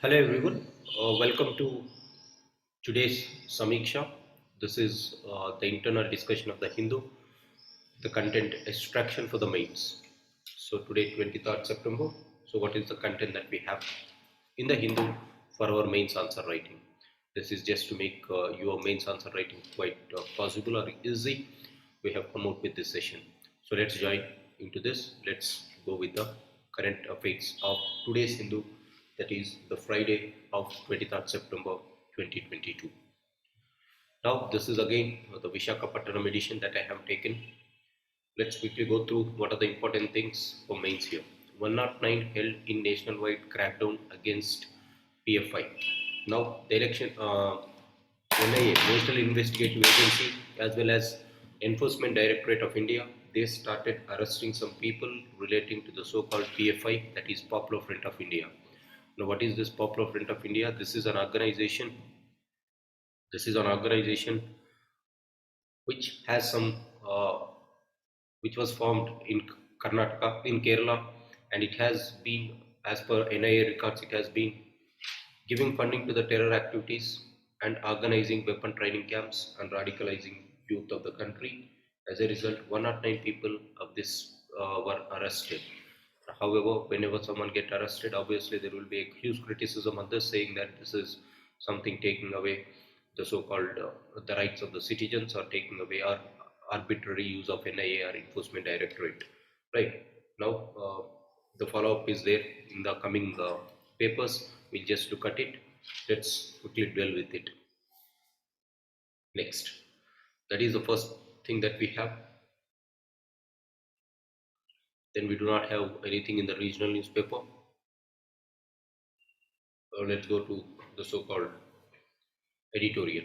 Hello everyone, welcome to today's Sameeksha. This is the internal discussion of the Hindu, the content extraction for the mains. So today 23rd September, so what is the content that we have in the Hindu for our mains answer writing? This is just to make your mains answer writing quite possible or easy. We have come out with this session. So let's join into this. Let's go with the current affairs of today's Hindu, that is the Friday of 23rd September 2022. Now this is again the Vishakhapattanam edition that I have taken. Let's quickly go through what are the important things for mains here. 109 held in nationwide crackdown against PFI. Now the election NIA, National Investigative Agency, as well as Enforcement Directorate of India, they started arresting some people relating to the so-called PFI, that is Popular Front of India. Now what is this Popular Front of India? This is an organization. This is an organization which has some which was formed in Karnataka, in Kerala, and it has been, as per NIA records, it has been giving funding to the terror activities and organizing weapon training camps and radicalizing youth of the country. As a result, 109 people of this were arrested. However, whenever someone gets arrested, obviously there will be a huge criticism on this, saying that this is something taking away the so-called the rights of the citizens, or taking away our arbitrary use of NIA or Enforcement Directorate. Right now, the follow-up is there in the coming papers. We'll just look at it. Let's quickly dwell with it. Next, that is the first thing that we have. Then we do not have anything in the regional newspaper. Let's go to the so-called editorial.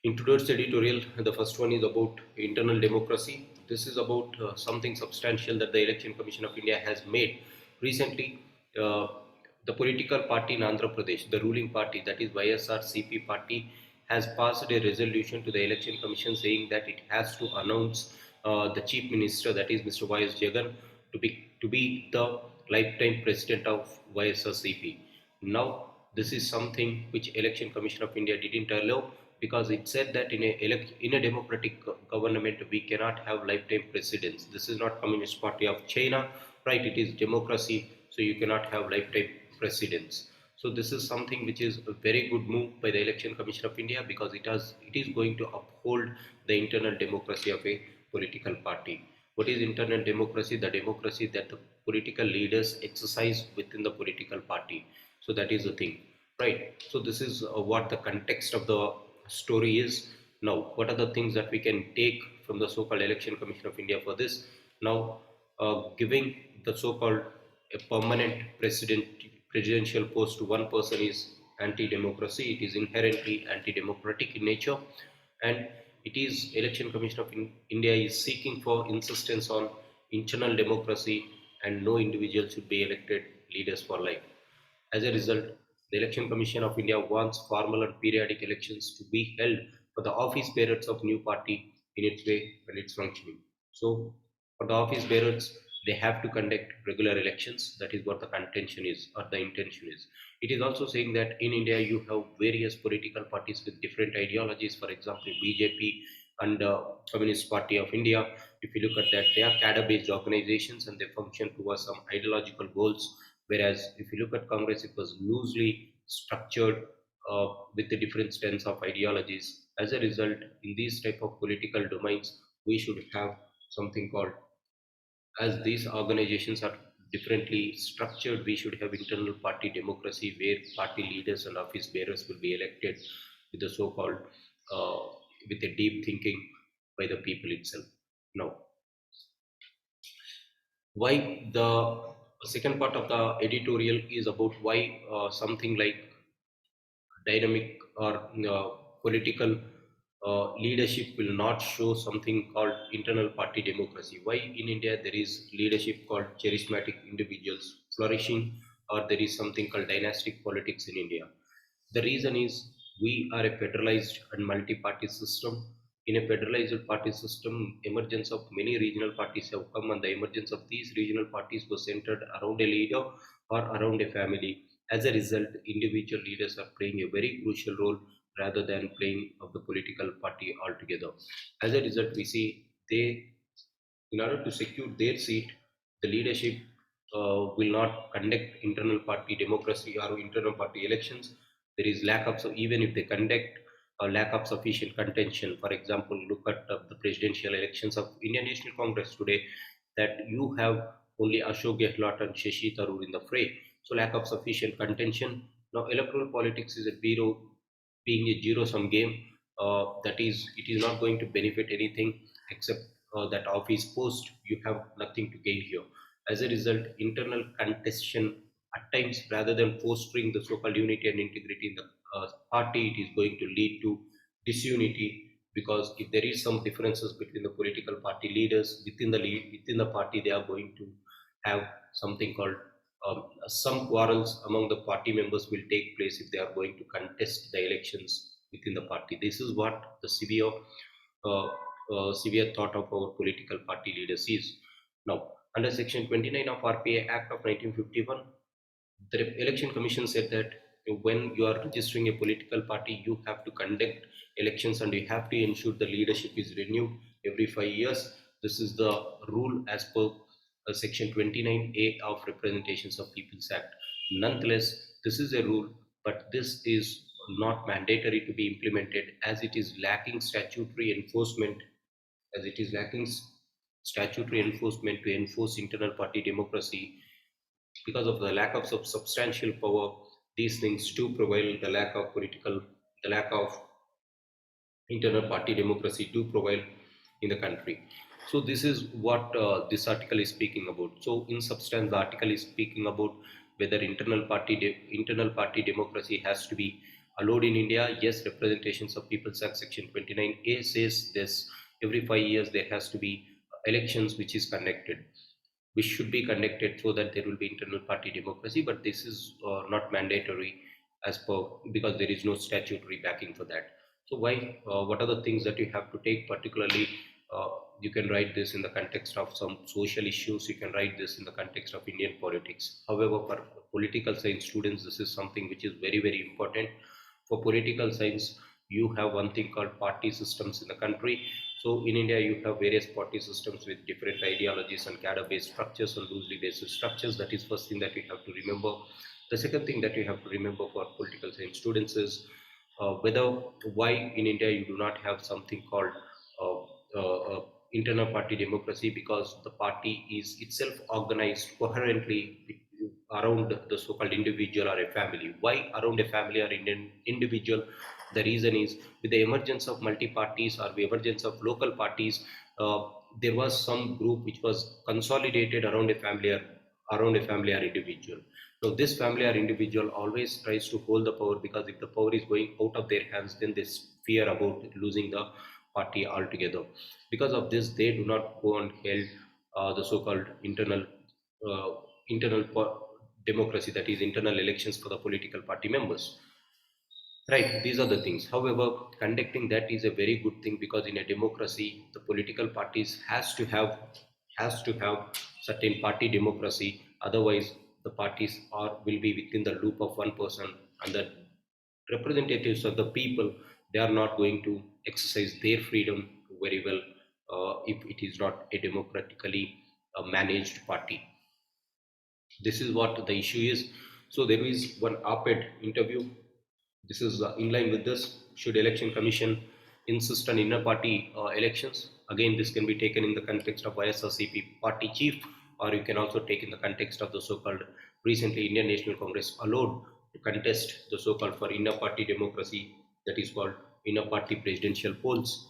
In today's editorial, the first one is about internal democracy. This is about something substantial that the Election Commission of India has made recently. The political party in Andhra Pradesh, the ruling party, that is YSRCP party, has passed a resolution to the Election Commission saying that it has to announce the Chief Minister, that is Mr. Y.S. Jagan, to be the lifetime president of YSRCP. Now, this is something which Election Commission of India didn't allow, because it said that in a democratic government we cannot have lifetime presidents. This is not Communist Party of China, right? It is democracy, so you cannot have lifetime presidents. So this is something which is a very good move by the Election Commission of India, because it is going to uphold the internal democracy of a political party. What is internal democracy? The democracy that the political leaders exercise within the political party. So that is the thing, right? So this is what the context of the story is. Now, what are the things that we can take from the so-called Election Commission of India for this? Now, giving the so-called a permanent presidential post to one person is anti-democracy. It is inherently anti-democratic in nature, and it is Election Commission of India is seeking for insistence on internal democracy, and no individual should be elected leaders for life. As a result, the Election Commission of India wants formal and periodic elections to be held for the office bearers of new party in its way and its functioning. So, for the office bearers, they have to conduct regular elections. That is what the contention is, or the intention is. It is also saying that in India you have various political parties with different ideologies. For example, BJP and Communist Party of India. If you look at that, they are cadre-based organizations and they function towards some ideological goals. Whereas if you look at Congress, it was loosely structured with the different strands of ideologies. As a result, in these type of political domains, we should have something called, as these organizations are differently structured, we should have internal party democracy, where party leaders and office bearers will be elected with the so-called uh, with a deep thinking by the people itself. Now, why the second part of the editorial is about why something like dynamic or political leadership will not show something called internal party democracy. Why in India there is leadership called charismatic individuals flourishing, or there is something called dynastic politics in India? The reason is we are a federalized and multi-party system. In a federalized party system, emergence of many regional parties have come, and the emergence of these regional parties was centered around a leader or around a family. As a result, individual leaders are playing a very crucial role rather than playing of the political party altogether. As a result, we see they, in order to secure their seat, the leadership will not conduct internal party democracy or internal party elections. There is lack of, so even if they conduct a lack of sufficient contention. For example, look at the presidential elections of Indian National Congress today, that you have only Ashok Gehlot and Shashi Tharoor in the fray. So lack of sufficient contention. Now electoral politics is a being a zero-sum game. That is, it is not going to benefit anything except that office post. You have nothing to gain here. As a result, internal contestation at times, rather than fostering the so-called unity and integrity in the party, it is going to lead to disunity, because if there is some differences between the political party leaders within the party, they are going to have something called some quarrels among the party members will take place if they are going to contest the elections within the party. This is what the uh, severe thought of our political party leaders is. Now, under Section 29 of RPA Act of 1951, the election commission said that when you are registering a political party, you have to conduct elections and you have to ensure the leadership is renewed every 5 years. This is the rule as per Section 29A of Representations of People's Act. Nonetheless, this is a rule, but this is not mandatory to be implemented, as it is lacking statutory enforcement, as it is lacking statutory enforcement to enforce internal party democracy. Because of the lack of substantial power, these things do prevail. The lack of internal party democracy do prevail in the country. So this is what this article is speaking about. So in substance, the article is speaking about whether internal party democracy has to be allowed in India. Yes, Representations of People's Act Section 29A says this. Every 5 years there has to be elections which should be conducted so that there will be internal party democracy, but this is not mandatory as per, because there is no statutory backing for that. So why, what are the things that you have to take particularly? You can write this in the context of some social issues, you can write this in the context of Indian politics. However, for political science students, this is something which is very, very important. For political science, you have one thing called party systems in the country. So in India, you have various party systems with different ideologies and cadre-based structures and loosely based structures. That is first thing that you have to remember. The second thing that you have to remember for political science students is whether why in India you do not have something called uh, internal party democracy, because the party is itself organized coherently around the so-called individual or a family. Why around a family or an individual? The reason is, with the emergence of multi-parties or the emergence of local parties, there was some group which was consolidated around a family or individual. Now, this family or individual always tries to hold the power, because if the power is going out of their hands, then they fear about losing the party altogether. Because of this, they do not go and held the so-called uh, internal democracy, that is internal elections for the political party members. Right, these are the things. However, conducting that is a very good thing, because in a democracy, the political parties has to have certain party democracy. Otherwise, the parties are will be within the loop of one person, and the representatives of the people, they are not going to exercise their freedom very well if it is not a democratically managed party. This is what the issue is. So there is one op-ed interview. This is in line with this. Should election commission insist on inner party elections? Again, this can be taken in the context of ISRCP party chief, or you can also take in the context of the so-called recently Indian National Congress allowed to contest the so-called for inner party democracy, that is called inner party presidential polls.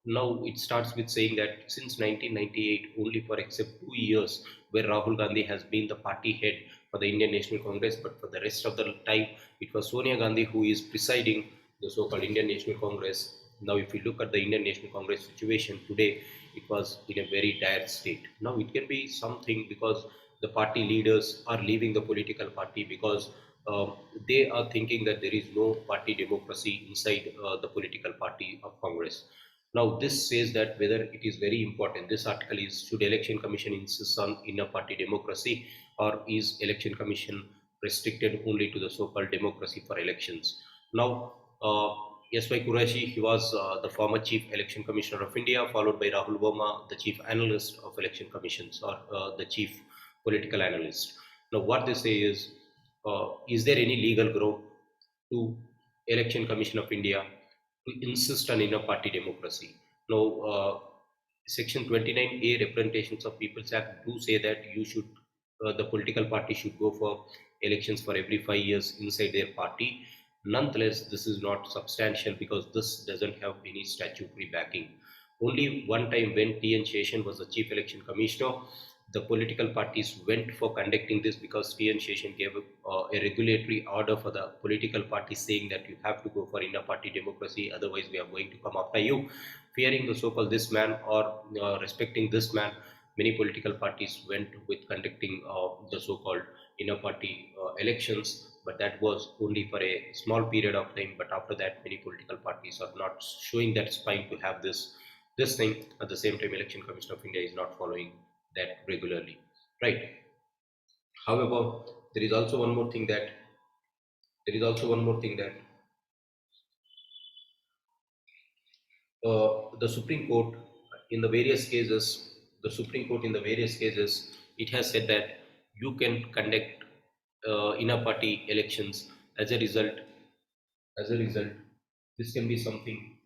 Now it starts with saying that since 1998, only for except 2 years, where Rahul Gandhi has been the party head for the Indian National Congress, but for the rest of the time, it was Sonia Gandhi who is presiding the so-called Indian National Congress. Now, if you look at the Indian National Congress situation today, it was in a very dire state. Now, it can be something because the party leaders are leaving the political party, because they are thinking that there is no party democracy inside the political party of Congress. Now, this says that whether it is very important. This article is, should election commission insist on inner party democracy, or is election commission restricted only to the so-called democracy for elections? Now, S.Y. Qureshi, he was the former chief election commissioner of India, followed by Rahul Verma, the chief analyst of election commissions, or the chief political analyst. Now, what they say is there any legal ground to Election Commission of India to insist on inner party democracy? Now, Section 29A Representations of People's Act do say that the political party should go for elections for every 5 years inside their party. Nonetheless, this is not substantial because this doesn't have any statutory backing. Only one time when T.N. Sheshan was the chief election commissioner, the political parties went for conducting this because T.N. Sheshan gave a regulatory order for the political parties saying that you have to go for inner party democracy, otherwise we are going to come after you. Fearing the so-called this man or respecting this man, many political parties went with conducting the so-called inner party elections, but that was only for a small period of time. But after that, many political parties are not showing that spine to have this thing. At the same time, Election Commission of India is not following that regularly, right? However, there is also one more thing that there is also one more thing that the Supreme Court in the various cases, the Supreme Court in the various cases, it has said that you can conduct inner party elections. As a result, as a result, this can be something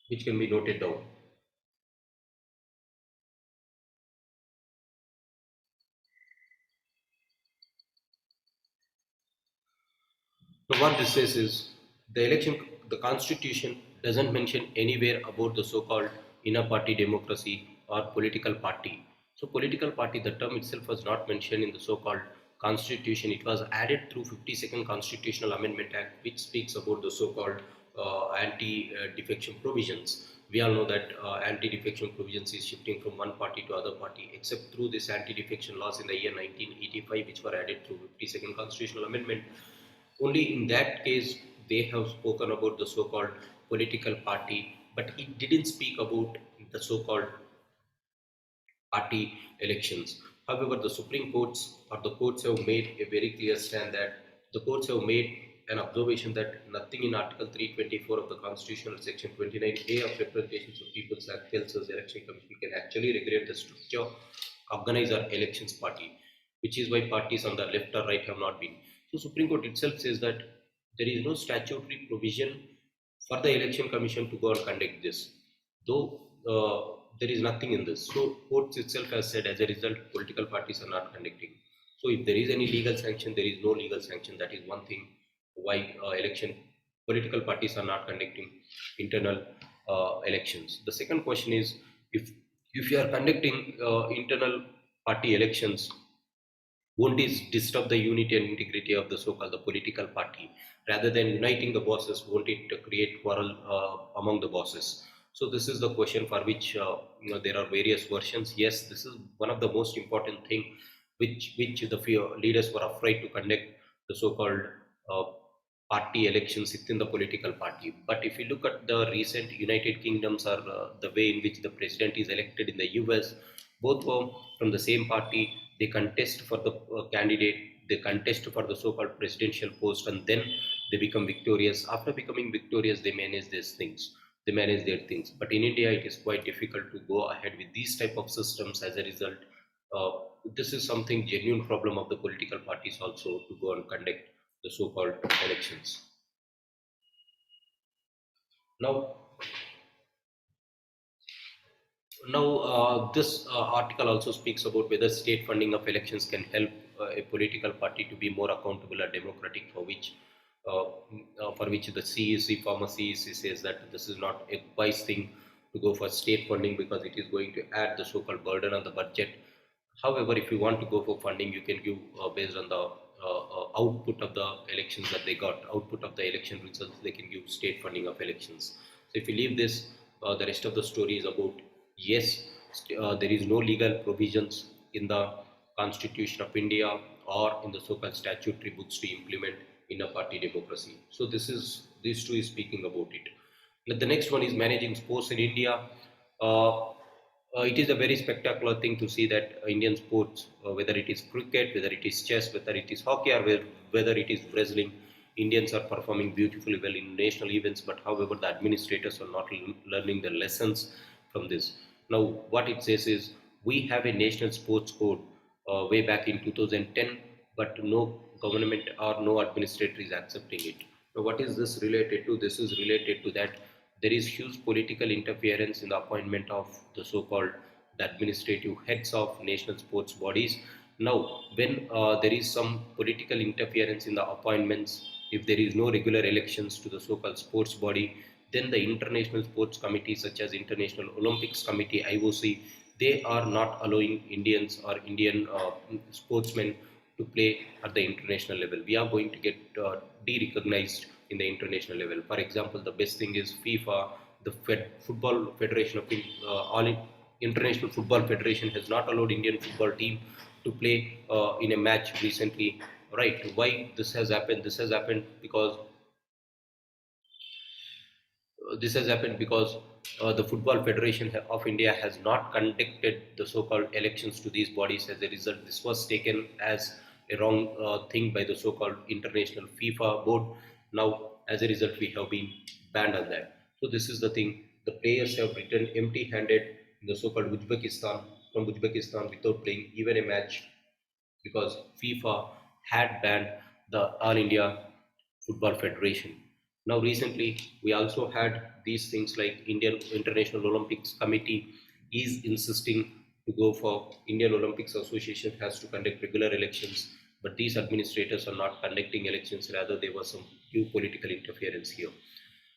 which can be noted down. So what this says is the constitution doesn't mention anywhere about the so-called inner party democracy or political party. So political party, the term itself was not mentioned in the so-called constitution. It was added through 52nd Constitutional Amendment Act, which speaks about the so-called anti-defection provisions. We all know that anti-defection provisions is shifting from one party to other party, except through this anti-defection laws in the year 1985, which were added through 52nd Constitutional Amendment. Only in that case, they have spoken about the so-called political party, but it didn't speak about the so-called party elections. However, the Supreme Courts or the courts have made a very clear stand that the courts have made an observation that nothing in Article 324 of the Constitution or Section 29A of Representations of People's Act tells us the Election Commission can actually regulate the structure, organize our elections party, which is why parties on the left or right have not been. So Supreme Court itself says that there is no statutory provision for the Election Commission to go and conduct this, though there is nothing in this. So courts itself has said as a result, political parties are not conducting. So if there is any legal sanction, there is no legal sanction. That is one thing why political parties are not conducting internal elections. The second question is if you are conducting internal party elections, won't it disturb the unity and integrity of the so-called the political party? Rather than uniting the bosses, won't it create quarrel among the bosses? So this is the question for which there are various versions. Yes, this is one of the most important thing which the few leaders were afraid to conduct the so-called uh, party elections within the political party. But if you look at the recent United Kingdoms or the way in which the president is elected in the US, both were from the same party. They contest for the candidate, they contest for the so-called presidential post, and then they become victorious. After becoming victorious, they manage these things. They manage their things. But in India, it is quite difficult to go ahead with these type of systems. As a result, uh, this is something genuine problem of the political parties also to go and conduct the so-called elections. Now, this article also speaks about whether state funding of elections can help a political party to be more accountable and democratic, for which the CEC, former CEC, says that this is not a wise thing to go for state funding because it is going to add the so-called burden on the budget. However, if you want to go for funding, you can give based on the output of the elections that they got, output of the election results, they can give state funding of elections. So if you leave this, the rest of the story is about yes, there is no legal provisions in the Constitution of India or in the so-called statutory books to implement in a party democracy. So these two is speaking about it. The next one is managing sports in India. Uh, It is a very spectacular thing to see that Indian sports, whether it is cricket, whether it is chess, whether it is hockey, or whether it is wrestling, Indians are performing beautifully well in national events. But however, the administrators are not learning the lessons from this. Now, what it says is we have a national sports code way back in 2010, but no government or no administrator is accepting it. Now, what is this related to? This is related to that there is huge political interference in the appointment of the so-called the administrative heads of national sports bodies. Now, when there is some political interference in the appointments, if there is no regular elections to the so-called sports body, then the international sports committees such as International Olympics Committee (IOC), they are not allowing Indians or Indian sportsmen to play at the international level. We are going to get de-recognized in the international level. For example, the best thing is FIFA, the Football Federation of International Football Federation has not allowed Indian football team to play in a match recently. Right? Why this has happened? This has happened because the Football Federation of India has not conducted the so-called elections to these bodies. As a result, this was taken as a wrong thing by the so-called international FIFA board. Now, as a result, we have been banned on that. So this is the thing. The players have returned empty-handed in the so-called Uzbekistan without playing even a match because FIFA had banned the All India Football Federation. Now, recently, we also had these things like Indian International Olympics Committee is insisting to go for Indian Olympics Association has to conduct regular elections, but these administrators are not conducting elections. Rather, there was some new political interference here.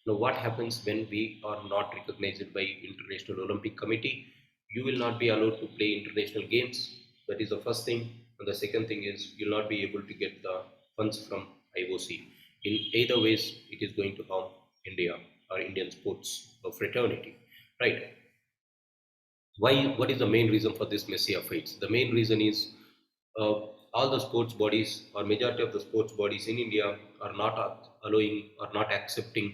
Now, what happens when we are not recognized by International Olympic Committee? You will not be allowed to play international games. That is the first thing. And the second thing is you'll not be able to get the funds from IOC. In either ways, it is going to harm India or Indian sports or fraternity, right? Why? What is the main reason for this messy affairs? The main reason is uh, all the sports bodies or majority of the sports bodies in India are not allowing or not accepting.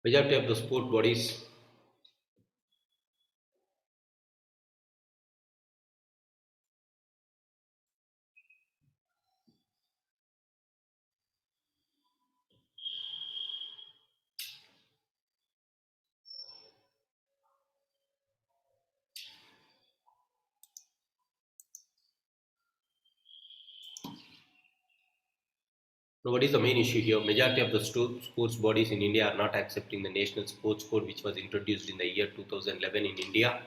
Majority of the sport bodies. So what is the main issue here? Majority of the sports bodies in India are not accepting the national sports code which was introduced in the year 2011 in India.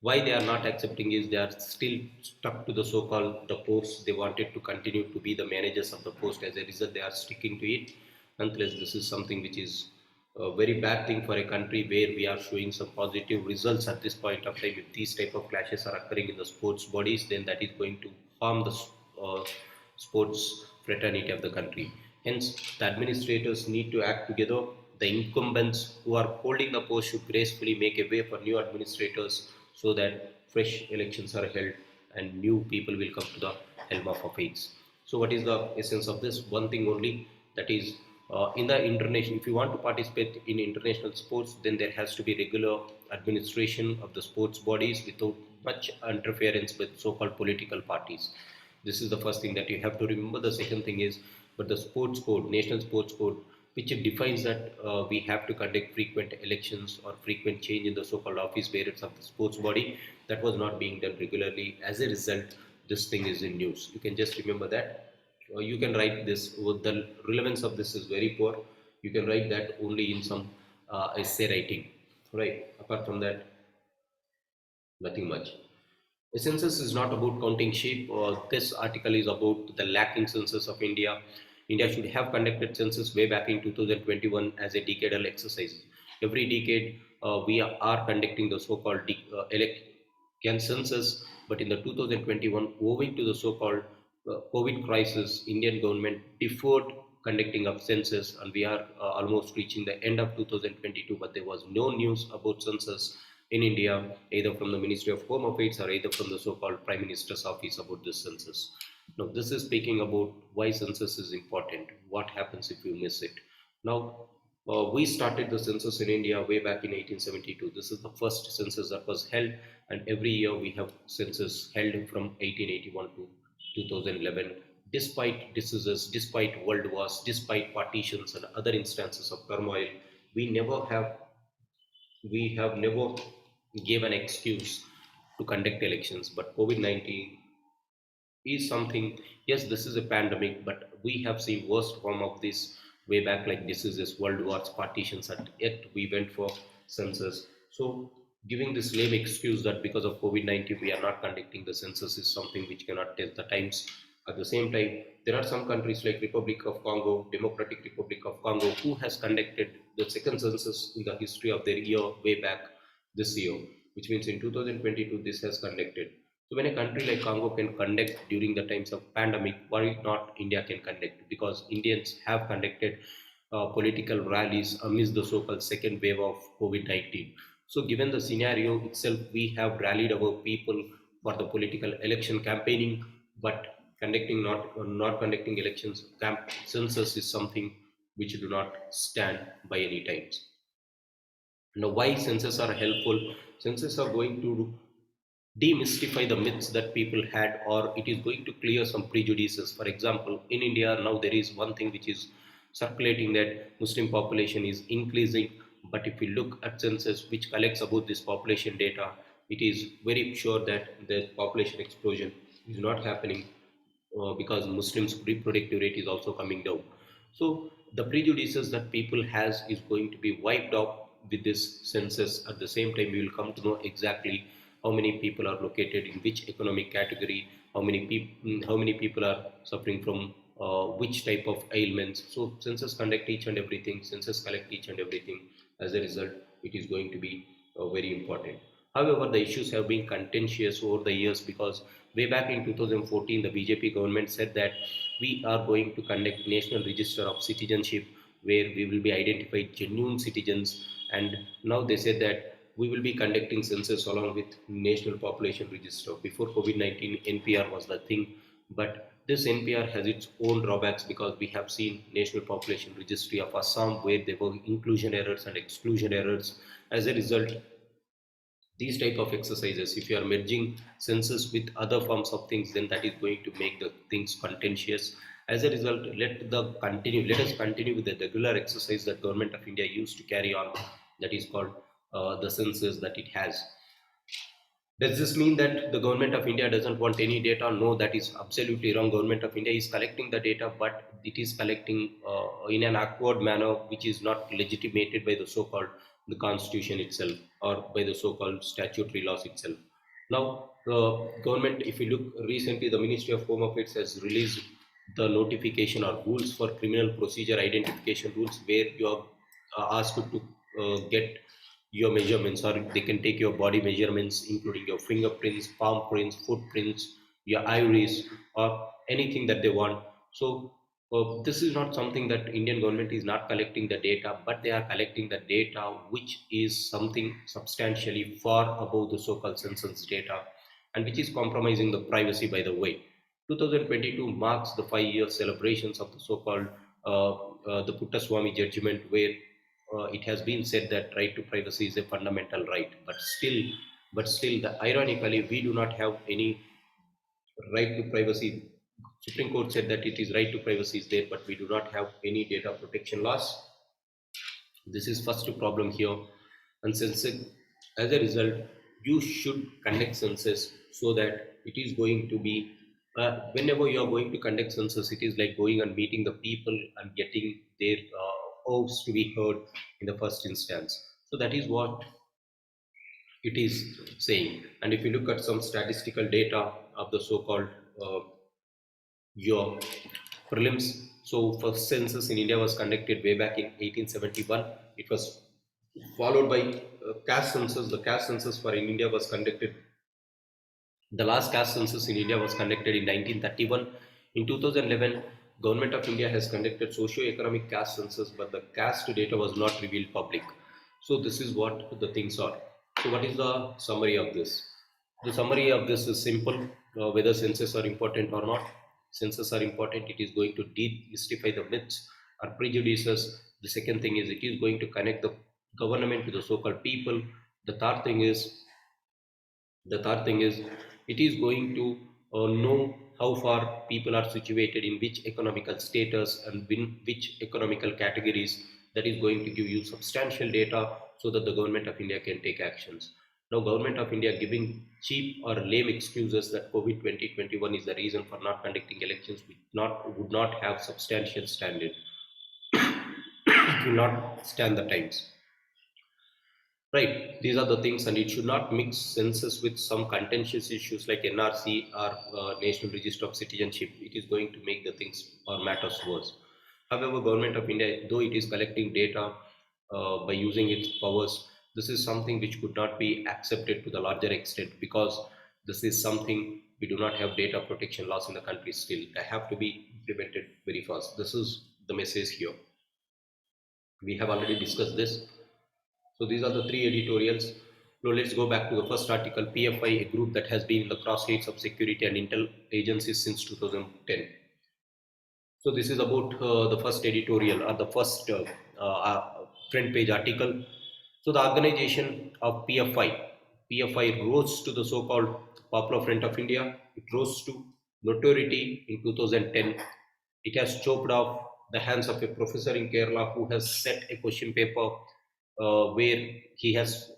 Why they are not accepting is they are still stuck to the so-called the posts. They wanted to continue to be the managers of the post. As a result, they are sticking to it. Nonetheless, this is something which is a very bad thing for a country where we are showing some positive results at this point of time. If these type of clashes are occurring in the sports bodies, then that is going to harm the sports fraternity of the country. Hence, the administrators need to act together. The incumbents who are holding the post should gracefully make a way for new administrators so that fresh elections are held and new people will come to the helm of affairs. So, what is the essence of this? One thing only, that is in the international, if you want to participate in international sports, then there has to be regular administration of the sports bodies without much interference with so-called political parties. This is the first thing that you have to remember. The second thing is, but the sports code, national sports code, which it defines that we have to conduct frequent elections or frequent change in the so-called office bearers of the sports body, that was not being done regularly. As a result, this thing is in news. You can just remember that. You can write this. The relevance of this is very poor. You can write that only in some essay writing, right? Apart from that, nothing much. A census is not about counting sheep. This article is about the lacking census of India. India should have conducted census way back in 2021 as a decadal exercise. Every decade, we are conducting the so-called census, but in the 2021, owing to the so-called COVID crisis, Indian government deferred conducting of census, and we are almost reaching the end of 2022. But there was no news about census in India, either from the Ministry of Home Affairs or either from the so-called Prime Minister's office about this census. Now, this is speaking about why census is important. What happens if you miss it? Now, we started the census in India way back in 1872. This is the first census that was held, and every year we have census held from 1881 to 2011. Despite diseases, despite world wars, despite partitions and other instances of turmoil, we never have we have never gave an excuse to conduct elections. But COVID-19 is something. Yes, this is a pandemic, but we have seen worst form of this way back, like diseases, world wars, partitions, and yet we went for census. So giving this lame excuse that because of COVID-19 we are not conducting the census is something which cannot test the times. At the same time, there are some countries like Republic of Congo, Democratic Republic of Congo, who has conducted the second census in the history of their year way back this year, which means in 2022 this has conducted. So when a country like Congo can conduct during the times of pandemic, why not India can conduct? Because Indians have conducted political rallies amidst the so-called second wave of COVID-19. So given the scenario itself, we have rallied our people for the political election campaigning, but conducting not conducting elections census is something which do not stand by any times. Now, why census are helpful? Census are going to demystify the myths that people had, or it is going to clear some prejudices. For example, in India now there is one thing which is circulating, that Muslim population is increasing. But if we look at census which collects about this population data, it is very sure that the population explosion is not happening, because Muslims reproductive rate is also coming down. So the prejudices that people has is going to be wiped out with this census. At the same time, we will come to know exactly how many people are located in which economic category, how many people are suffering from which type of ailments. So census conduct each and everything, census collect each and everything. As a result, it is going to be very important. However, the issues have been contentious over the years, because way back in 2014, the BJP government said that we are going to conduct national register of citizenship, where we will be identified genuine citizens. And now they said that we will be conducting census along with national population register. Before COVID-19, NPR was the thing, but this NPR has its own drawbacks, because we have seen national population registry of Assam where there were inclusion errors and exclusion errors. As a result, these type of exercises, if you are merging census with other forms of things, then that is going to make the things contentious. As a result, let us continue with the regular exercise that government of India used to carry on, that is called the census that it has. Does this mean that the government of India doesn't want any data? No, that is absolutely wrong. Government of India is collecting the data, but it is collecting in an awkward manner, which is not legitimated by the so-called the constitution itself, or by the so-called statutory laws itself. Now, the government, if you look recently, the Ministry of Home Affairs has released the notification or rules for criminal procedure identification rules, where you are asked to get your measurements, or they can take your body measurements including your fingerprints, palm prints, footprints, your iris, or anything that they want. So this is not something that Indian government is not collecting the data, but they are collecting the data which is something substantially far above the so-called census data, and which is compromising the privacy, by the way. 2022 marks the 5-year celebrations of the so-called the Puttaswamy judgment, where it has been said that right to privacy is a fundamental right, but still, ironically, we do not have any right to privacy. Supreme Court said that it is right to privacy is there, but we do not have any data protection laws. This is first problem here. And since as a result, you should conduct census, so that it is going to be whenever you are going to conduct census, it is like going and meeting the people and getting their voice to be heard in the first instance. So that is what it is saying. And if you look at some statistical data of the so-called uh, your prelims. So first census in India was conducted way back in 1871. It was followed by caste census. The caste census for in India was conducted. The last caste census in India was conducted in 1931. In 2011, Government of India has conducted socio-economic caste census, but the caste data was not revealed public. So this is what the things are. So what is the summary of this? The summary of this is simple. Whether census are important or not, census are important. It is going to demystify the myths or prejudices. The second thing is it is going to connect the government to the so-called people. The third thing is it is going to know how far people are situated in which economical status and which economical categories. That is going to give you substantial data so that the government of India can take actions. Now, government of India giving cheap or lame excuses that COVID 2021 is the reason for not conducting elections would not have substantial standard. It will not stand the times. Right, these are the things, and it should not mix census with some contentious issues like NRC or National Register of Citizenship. It is going to make the things or matters worse. However, Government of India, though it is collecting data by using its powers, this is something which could not be accepted to the larger extent, because this is something we do not have data protection laws in the country still. They have to be implemented very fast. This is the message here. We have already discussed this. So these are the three editorials. Now let's go back to the first article. PFI, a group that has been in the crosshairs of security and intel agencies since 2010. So this is about the first editorial or the first front page article. So the organization of PFI rose to the so-called Popular Front of India. It rose to notoriety in 2010. It has chopped off the hands of a professor in Kerala who has set a question paper where he has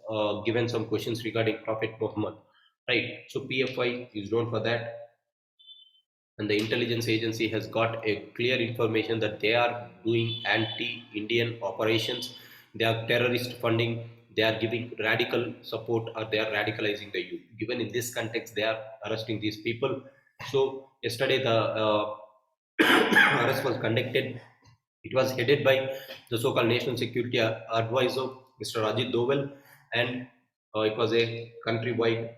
given some questions regarding Prophet Muhammad. Right. So PFI is known for that, and the intelligence agency has got a clear information that they are doing anti-Indian operations. They are terrorist funding. They are giving radical support, or they are radicalizing the youth. Given in this context, they are arresting these people. So yesterday the arrest was conducted. It was headed by the so-called National Security Advisor, Mr. Ajit Doval, and it was a countrywide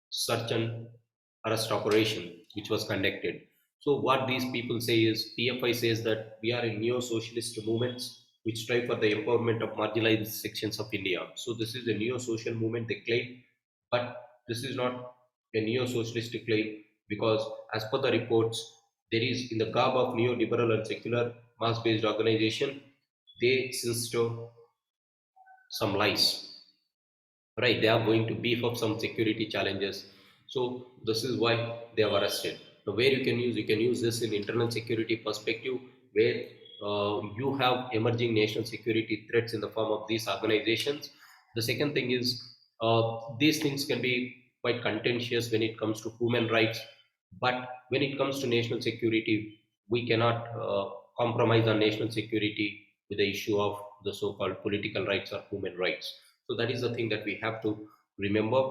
search and arrest operation which was conducted. So what these people say is, PFI says that we are in neo-socialist movements which strive for the empowerment of marginalized sections of India. So this is a neo-social movement they claim, but this is not a neo-socialist claim, because as per the reports, there is in the garb of neo-liberal and secular mass-based organization, they sister some lies. Right, they are going to beef up some security challenges. So this is why they have arrested. Now, where you can use this in internal security perspective, where you have emerging national security threats in the form of these organizations. The second thing is, these things can be quite contentious when it comes to human rights, but when it comes to national security, we cannot compromise on national security with the issue of the so-called political rights or human rights. So that is the thing that we have to remember.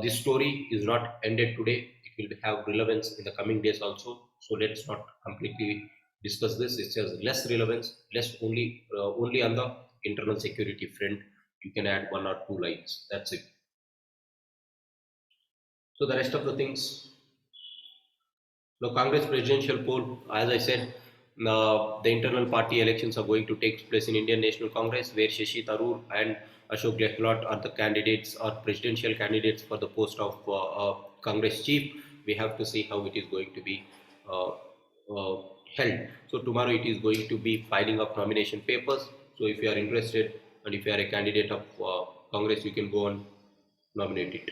This story is not ended today. It will have relevance in the coming days also. So let's not completely discuss this. It has less relevance, less only on the internal security front. You can add one or two lines. That's it. So the rest of the things. The Congress presidential poll, as I said, the internal party elections are going to take place in Indian National Congress, where Shashi Tharoor and Ashok Gehlot are the candidates or presidential candidates for the post of Congress chief. We have to see how it is going to be uh, held. So tomorrow it is going to be filing of nomination papers. So if you are interested and if you are a candidate of Congress, you can go and nominate it.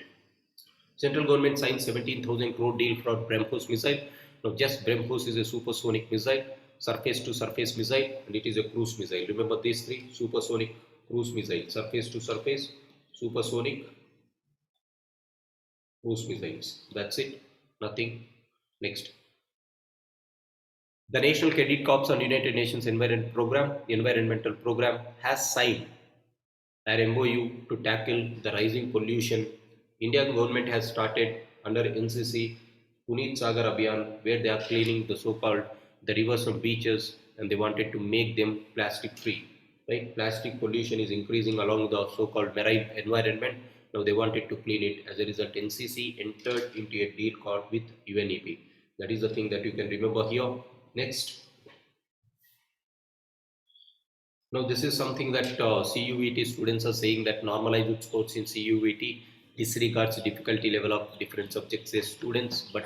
Central government signed 17,000 crore deal for BrahMos missile. Now, just BrahMos is a supersonic missile, surface-to-surface missile, and it is a cruise missile. Remember these three: supersonic, cruise missile, surface-to-surface, supersonic, cruise missiles. That's it. Nothing. Next. The National Cadet Corps on United Nations Environmental Program has signed an MOU to tackle the rising pollution. Indian government has started under NCC Puneet Sagar Abhiyan, where they are cleaning the so-called the rivers and beaches, and they wanted to make them plastic free. Right, plastic pollution is increasing along the so-called marine environment. Now they wanted to clean it. As a result, NCC entered into a deal called with UNEP. That is the thing that you can remember here. Next. Now this is something that CUET students are saying, that normalized scores in CUET disregards difficulty level of different subjects as students, but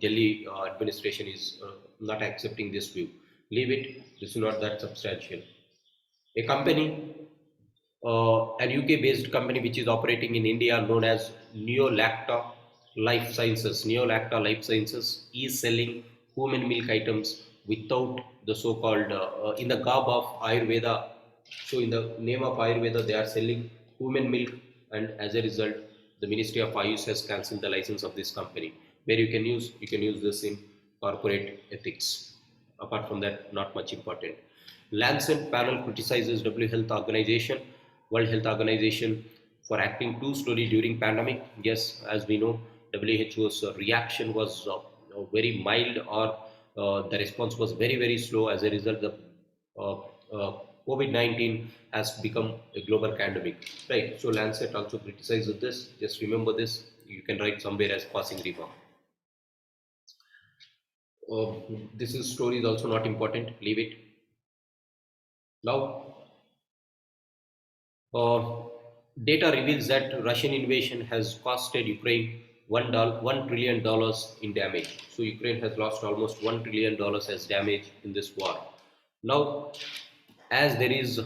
Delhi administration is not accepting this view. Leave it, this is not that substantial. A company, an UK-based company which is operating in India, known as Neolacta Life Sciences. Neolacta Life Sciences is selling human milk items without the so-called, in the garb of Ayurveda. So in the name of Ayurveda, they are selling human milk, and as a result, the Ministry of Ayush has cancelled the license of this company. Where you can use this in corporate ethics. Apart from that, not much important. Lancet panel criticizes World Health Organization for acting too slowly during pandemic. Yes, as we know, WHO's reaction was very mild, or the response was very slow. As a result, the uh, COVID-19 has become a global pandemic. Right. So Lancet also criticizes this. Just remember this. You can write somewhere as passing remark. This story is also not important. Leave it. Now, data reveals that Russian invasion has costed Ukraine $1 trillion in damage. So Ukraine has lost almost $1 trillion as damage in this war. Now, as there is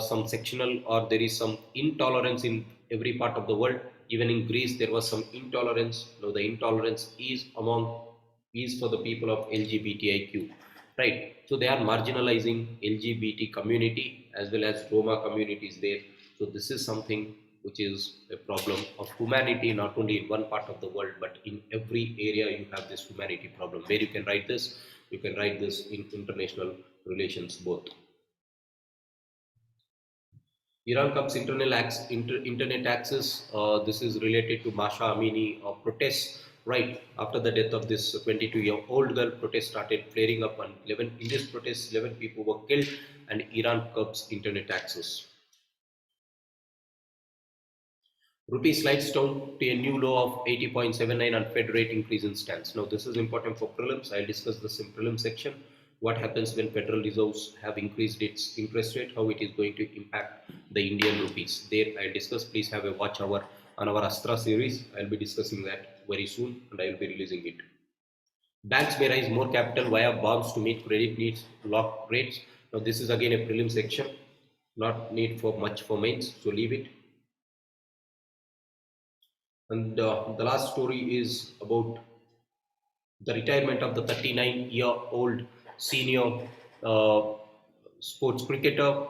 some sectional, or there is some intolerance in every part of the world, even in Greece there was some intolerance. Now the intolerance is for the people of LGBTIQ, right? So they are marginalizing LGBT community as well as Roma communities there. So this is something which is a problem of humanity, not only in one part of the world, but in every area you have this humanity problem. Where you can write this, you can write this in international relations both. Iran Cup's internet access. This is related to Masha Amini protests. Right after the death of this 22-year-old girl, protests started flaring up, and in this protest, 11 people were killed, and Iran Cup's internet access. Rupee slides down to a new low of 80.79 on Fed rate increase in stance. Now this is important for prelims. I'll discuss this in prelim section. What happens when Federal Reserves have increased its interest rate, how it is going to impact the Indian rupees. There I'll discuss. Please have a watch hour on our Astra series. I'll be discussing that very soon, and I will be releasing it. Banks may raise more capital via bonds to meet credit needs, lock rates. Now this is again a prelim section, not need for much for mains, so leave it. And the last story is about the retirement of the 39-year-old senior sports cricketer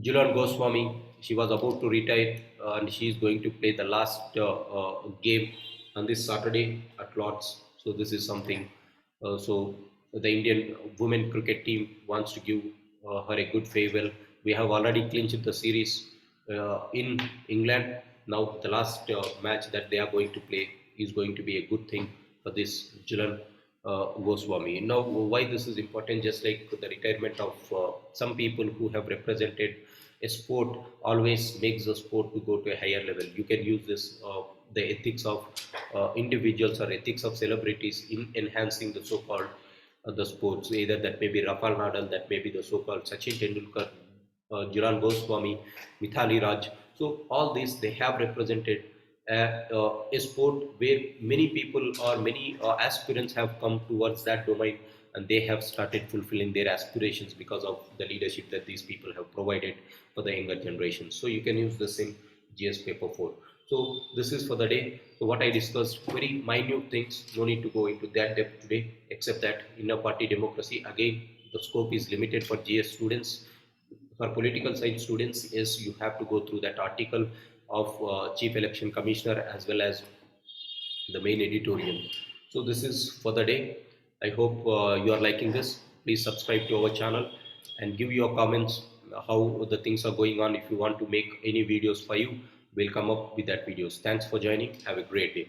Julan Goswami. She was about to retire, and she is going to play the last game on this Saturday at Lords. So this is something. So the Indian women cricket team wants to give her a good farewell. We have already clinched the series in England. Now the last match that they are going to play is going to be a good thing for this Julan Goswami. Now, why this is important? Just like the retirement of some people who have represented a sport, always makes the sport to go to a higher level. You can use this, the ethics of individuals or ethics of celebrities in enhancing the so-called the sports. Either that may be Rafael Nadal, that may be the so-called Sachin Tendulkar, Julan Goswami, Mithali Raj. So all these, they have represented a sport where many people or many aspirants have come towards that domain, and they have started fulfilling their aspirations because of the leadership that these people have provided for the younger generation. So you can use this in GS paper 4. So this is for the day. So what I discussed, very minute things, no need to go into that depth today, except that inner party democracy, again the scope is limited for GS students. For political science students, yes, you have to go through that article of Chief Election Commissioner as well as the main editorial. So this is for the day. I hope you are liking this. Please subscribe to our channel and give your comments how the things are going on. If you want to make any videos for you, we'll come up with that videos. Thanks for joining. Have a great day.